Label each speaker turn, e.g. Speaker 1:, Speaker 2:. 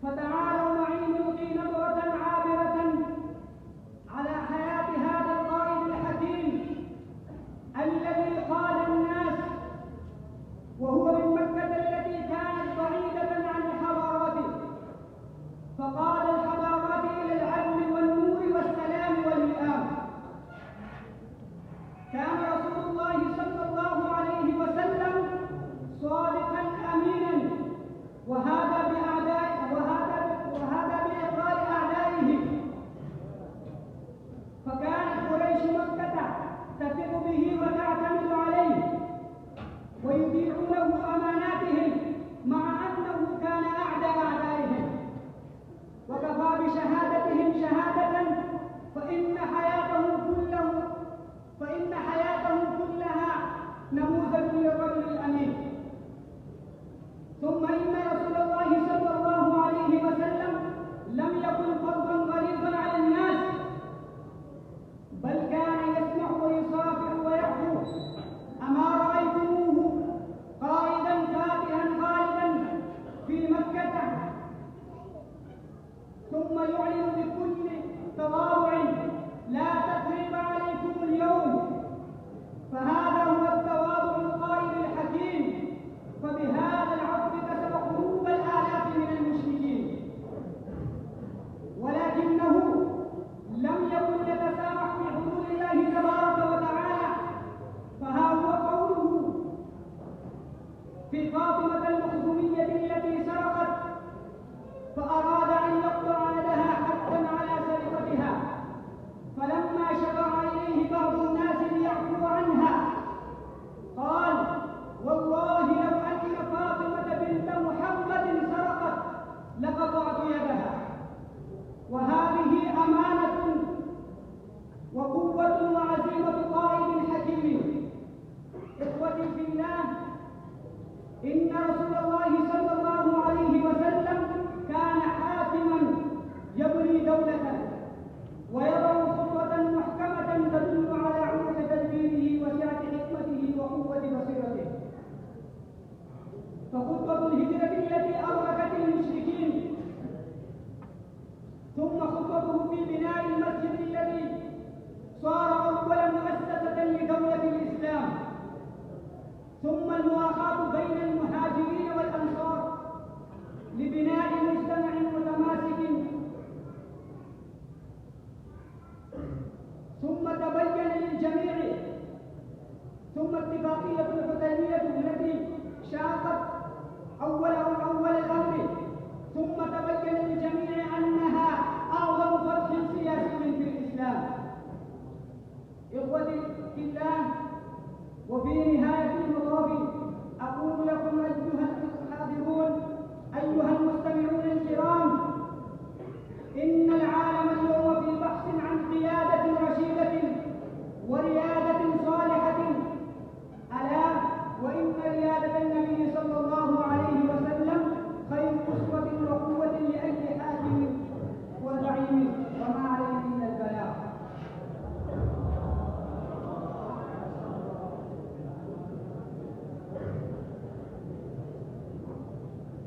Speaker 1: فتعالوا معي نلقي نظرة عابرة على حياة هذا القائد الحكيم الذي قاد الناس وهو من مكة التي كانت بعيدة عن الحضارات، فقاد الحضارات إلى العدل والنور والسلام والوئام. كان رسول الله صلى الله عليه وسلم صادقا أمينا، وهذا بإقرار أعدائه، فكانت قريش مكة تثق به وتعتمد عليه ويطيعونه أماناتهم مع أنه كان أعدى أعدائهم. وكفى بشهادتهم شهادة فإن حياتهم كلها نموذج للرجل الأمين. ثم إن رسول الله صلى الله عليه وسلم لم يكن فظا غليظا على الناس، بل كان يسمح ويصافح ويعفو. أما رأيتموه قائدا فاتحا خالدا في مكة ثم يعلن بكل تواضع: لا تثريب عليكم اليوم، فهذا